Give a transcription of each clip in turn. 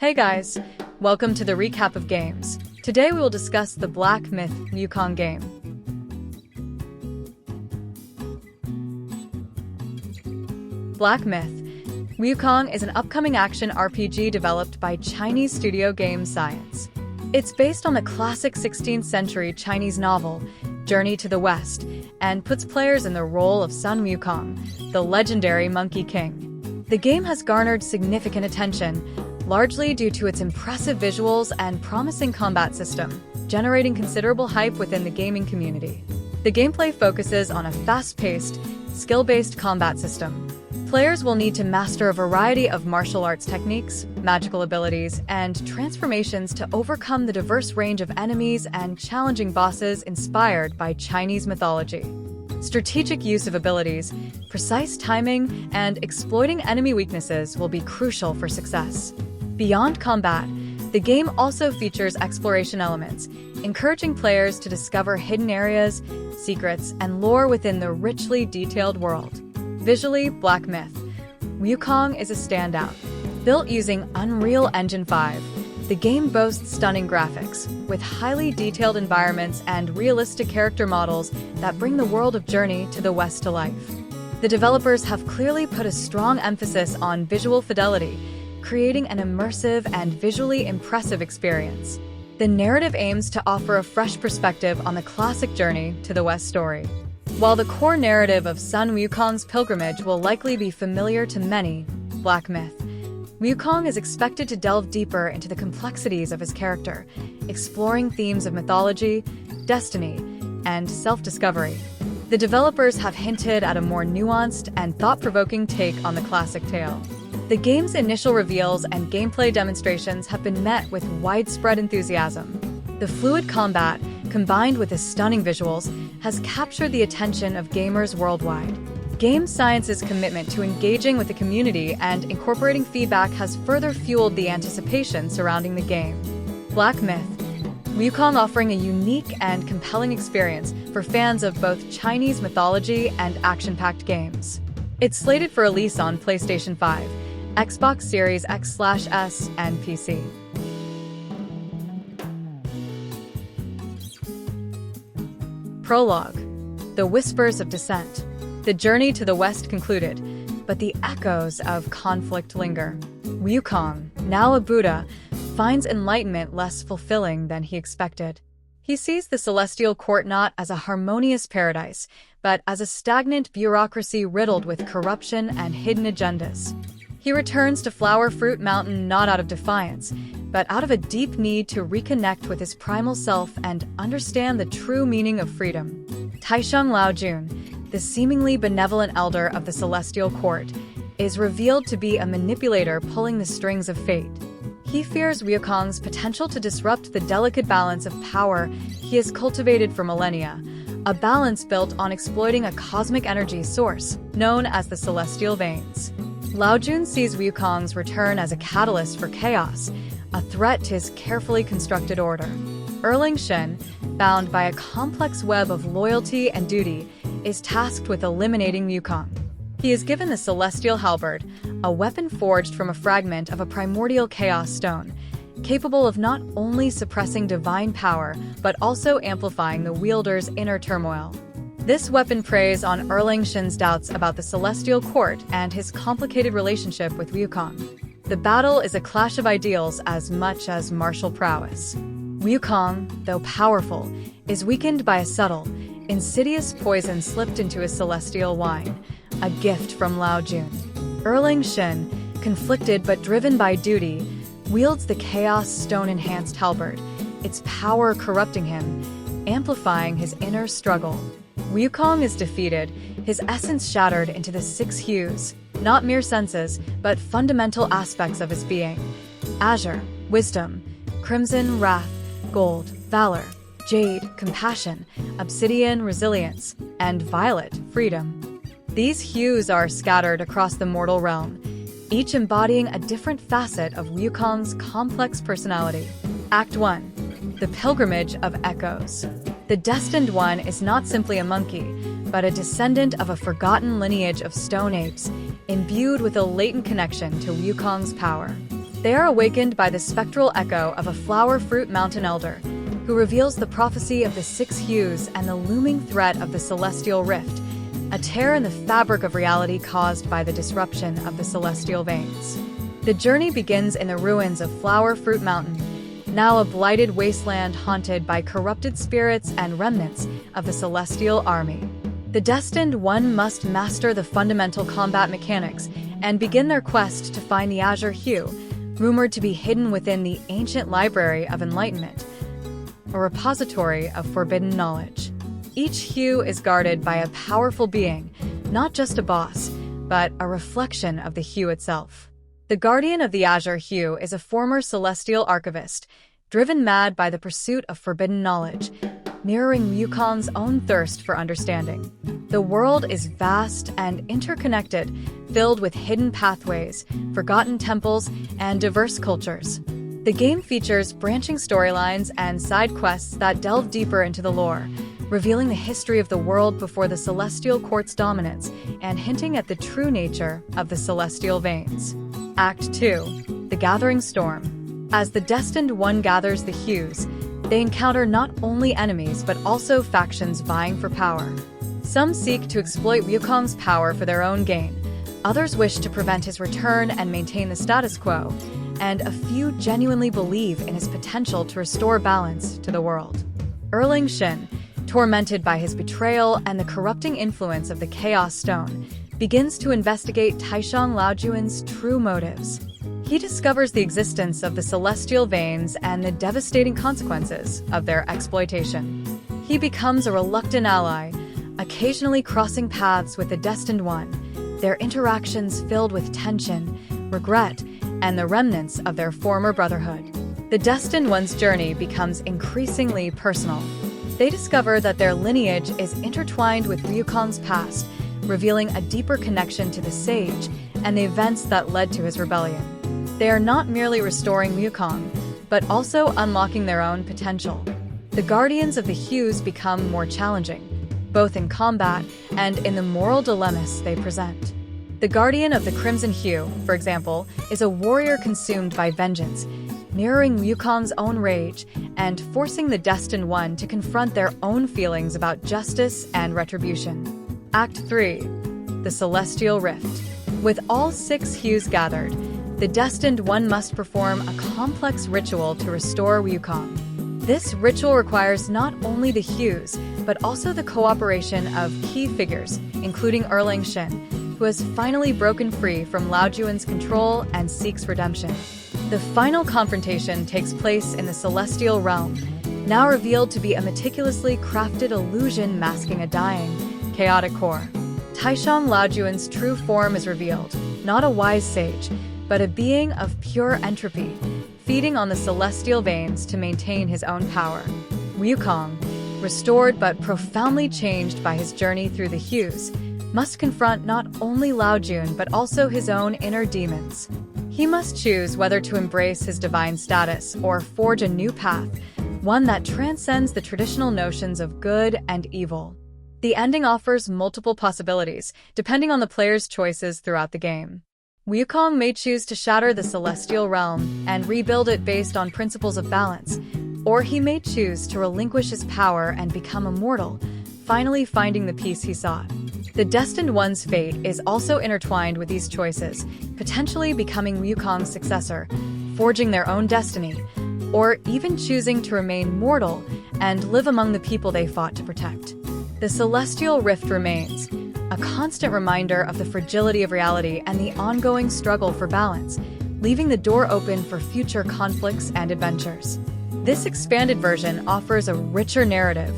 Hey guys, welcome to the recap of games. Today we will discuss the Black Myth Wukong game. Black Myth Wukong is an upcoming action RPG developed by Chinese studio Game Science. It's based on the classic 16th century Chinese novel, Journey to the West, and puts players in the role of Sun Wukong, the legendary Monkey King. The game has garnered significant attention, largely due to its impressive visuals and promising combat system, generating considerable hype within the gaming community. The gameplay focuses on a fast-paced, skill-based combat system. Players will need to master a variety of martial arts techniques, magical abilities, and transformations to overcome the diverse range of enemies and challenging bosses inspired by Chinese mythology. Strategic use of abilities, precise timing, and exploiting enemy weaknesses will be crucial for success. Beyond combat, the game also features exploration elements, encouraging players to discover hidden areas, secrets, and lore within the richly detailed world. Visually, Black Myth Wukong is a standout. Built using Unreal Engine 5, the game boasts stunning graphics, with highly detailed environments and realistic character models that bring the world of Journey to the West to life. The developers have clearly put a strong emphasis on visual fidelity, creating an immersive and visually impressive experience. The narrative aims to offer a fresh perspective on the classic Journey to the West story. While the core narrative of Sun Wukong's pilgrimage will likely be familiar to many, Black Myth Wukong is expected to delve deeper into the complexities of his character, exploring themes of mythology, destiny, and self-discovery. The developers have hinted at a more nuanced and thought-provoking take on the classic tale. The game's initial reveals and gameplay demonstrations have been met with widespread enthusiasm. The fluid combat, combined with the stunning visuals, has captured the attention of gamers worldwide. Game Science's commitment to engaging with the community and incorporating feedback has further fueled the anticipation surrounding the game. Black Myth Wukong offering a unique and compelling experience for fans of both Chinese mythology and action-packed games. It's slated for release on PlayStation 5, Xbox Series X/S, and PC. Prologue The Whispers of Dissent. The journey to the West concluded, but the echoes of conflict linger. Wukong, now a Buddha, finds enlightenment less fulfilling than he expected. He sees the celestial court not as a harmonious paradise, but as a stagnant bureaucracy riddled with corruption and hidden agendas. He returns to Flower Fruit Mountain not out of defiance, but out of a deep need to reconnect with his primal self and understand the true meaning of freedom. Taisheng Laojun, the seemingly benevolent elder of the Celestial Court, is revealed to be a manipulator pulling the strings of fate. He fears Wukong's potential to disrupt the delicate balance of power he has cultivated for millennia, a balance built on exploiting a cosmic energy source known as the Celestial Veins. Laojun sees Wukong's return as a catalyst for chaos, a threat to his carefully constructed order. Erling Shen, bound by a complex web of loyalty and duty, is tasked with eliminating Wukong. He is given the Celestial Halberd, a weapon forged from a fragment of a primordial chaos stone, capable of not only suppressing divine power, but also amplifying the wielder's inner turmoil. This weapon preys on Erling Shen's doubts about the Celestial Court and his complicated relationship with Wukong. The battle is a clash of ideals as much as martial prowess. Wukong, though powerful, is weakened by a subtle, insidious poison slipped into his celestial wine, a gift from Laojun. Erling Shen, conflicted but driven by duty, wields the Chaos Stone-enhanced halberd, its power corrupting him, amplifying his inner struggle. Wukong is defeated, his essence shattered into the six hues, not mere senses, but fundamental aspects of his being. Azure, wisdom; crimson, wrath; gold, valor; jade, compassion; obsidian, resilience; and violet, freedom. These hues are scattered across the mortal realm, each embodying a different facet of Wukong's complex personality. Act 1. The Pilgrimage of Echoes. The Destined One is not simply a monkey, but a descendant of a forgotten lineage of stone apes, imbued with a latent connection to Wukong's power. They are awakened by the spectral echo of a flower-fruit mountain elder, who reveals the prophecy of the six hues and the looming threat of the celestial rift, a tear in the fabric of reality caused by the disruption of the celestial veins. The journey begins in the ruins of Flower Fruit Mountain, now a blighted wasteland haunted by corrupted spirits and remnants of the celestial army. The Destined One must master the fundamental combat mechanics and begin their quest to find the Azure Hue, rumored to be hidden within the ancient Library of Enlightenment, a repository of forbidden knowledge. Each hue is guarded by a powerful being, not just a boss, but a reflection of the hue itself. The guardian of the Azure Hue is a former celestial archivist, driven mad by the pursuit of forbidden knowledge, mirroring Wukong's own thirst for understanding. The world is vast and interconnected, filled with hidden pathways, forgotten temples, and diverse cultures. The game features branching storylines and side quests that delve deeper into the lore, revealing the history of the world before the Celestial Court's dominance and hinting at the true nature of the celestial veins. Act 2. The Gathering Storm. As the Destined One gathers the hues, they encounter not only enemies but also factions vying for power. Some seek to exploit Wukong's power for their own gain, others wish to prevent his return and maintain the status quo, and a few genuinely believe in his potential to restore balance to the world. Erling Shin, tormented by his betrayal and the corrupting influence of the Chaos Stone, begins to investigate Taishang Laojuan's true motives. He discovers the existence of the celestial veins and the devastating consequences of their exploitation. He becomes a reluctant ally, occasionally crossing paths with the Destined One, their interactions filled with tension, regret, and the remnants of their former brotherhood. The Destined One's journey becomes increasingly personal. They discover that their lineage is intertwined with Wukong's past, revealing a deeper connection to the sage and the events that led to his rebellion. They are not merely restoring Wukong, but also unlocking their own potential. The Guardians of the Hues become more challenging, both in combat and in the moral dilemmas they present. The Guardian of the Crimson Hue, for example, is a warrior consumed by vengeance, mirroring Wukong's own rage and forcing the Destined One to confront their own feelings about justice and retribution. Act 3. The Celestial Rift. With all six hues gathered, the Destined One must perform a complex ritual to restore Wukong. This ritual requires not only the hues, but also the cooperation of key figures, including Erling Shin, who has finally broken free from Laojuan's control and seeks redemption. The final confrontation takes place in the Celestial Realm, now revealed to be a meticulously crafted illusion masking a dying, chaotic core. Taishang Laojuan's true form is revealed, not a wise sage, but a being of pure entropy, feeding on the celestial veins to maintain his own power. Wukong, restored but profoundly changed by his journey through the hues, must confront not only Laojun but also his own inner demons. He must choose whether to embrace his divine status or forge a new path, one that transcends the traditional notions of good and evil. The ending offers multiple possibilities, depending on the player's choices throughout the game. Wukong may choose to shatter the celestial realm and rebuild it based on principles of balance, or he may choose to relinquish his power and become immortal, finally finding the peace he sought. The Destined One's fate is also intertwined with these choices, potentially becoming Wukong's successor, forging their own destiny, or even choosing to remain mortal and live among the people they fought to protect. The Celestial Rift remains, a constant reminder of the fragility of reality and the ongoing struggle for balance, leaving the door open for future conflicts and adventures. This expanded version offers a richer narrative,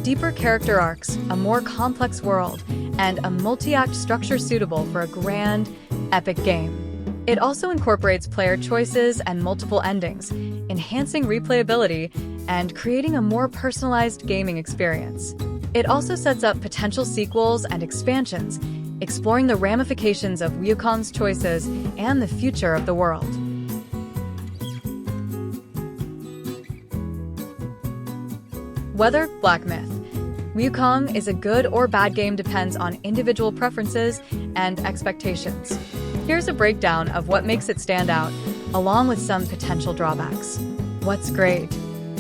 deeper character arcs, a more complex world, and a multi-act structure suitable for a grand, epic game. It also incorporates player choices and multiple endings, enhancing replayability and creating a more personalized gaming experience. It also sets up potential sequels and expansions, exploring the ramifications of Wukong's choices and the future of the world. Whether Black Myth. Wukong is a good or bad game depends on individual preferences and expectations. Here's a breakdown of what makes it stand out, along with some potential drawbacks. What's great?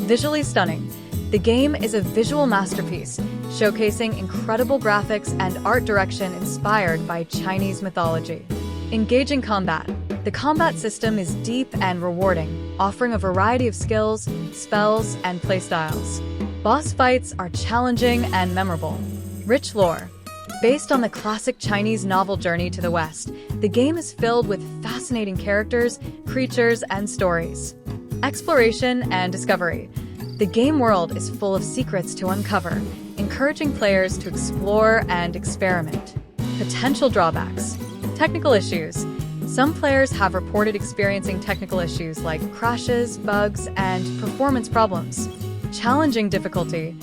Visually stunning. The game is a visual masterpiece, showcasing incredible graphics and art direction inspired by Chinese mythology. Engaging combat. The combat system is deep and rewarding, offering a variety of skills, spells, and playstyles. Boss fights are challenging and memorable. Rich lore. Based on the classic Chinese novel Journey to the West, the game is filled with fascinating characters, creatures, and stories. Exploration and discovery. The game world is full of secrets to uncover, encouraging players to explore and experiment. Potential drawbacks. Technical issues. Some players have reported experiencing technical issues like crashes, bugs, and performance problems. Challenging difficulty.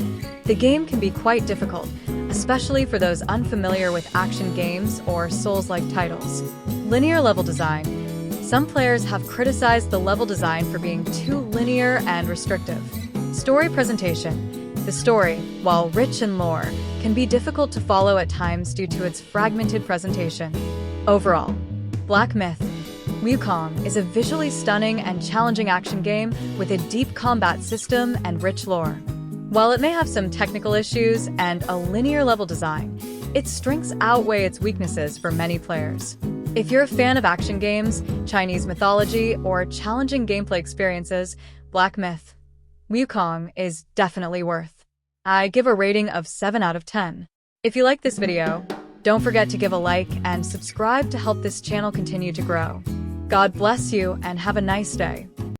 The game can be quite difficult, especially for those unfamiliar with action games or Souls-like titles. Linear level design. Some players have criticized the level design for being too linear and restrictive. Story presentation. The story, while rich in lore, can be difficult to follow at times due to its fragmented presentation. Overall, Black Myth: Wukong is a visually stunning and challenging action game with a deep combat system and rich lore. While it may have some technical issues and a linear level design, its strengths outweigh its weaknesses for many players. If you're a fan of action games, Chinese mythology, or challenging gameplay experiences, Black Myth: Wukong is definitely worth. I give a rating of 7 out of 10. If you like this video, don't forget to give a like and subscribe to help this channel continue to grow. God bless you and have a nice day.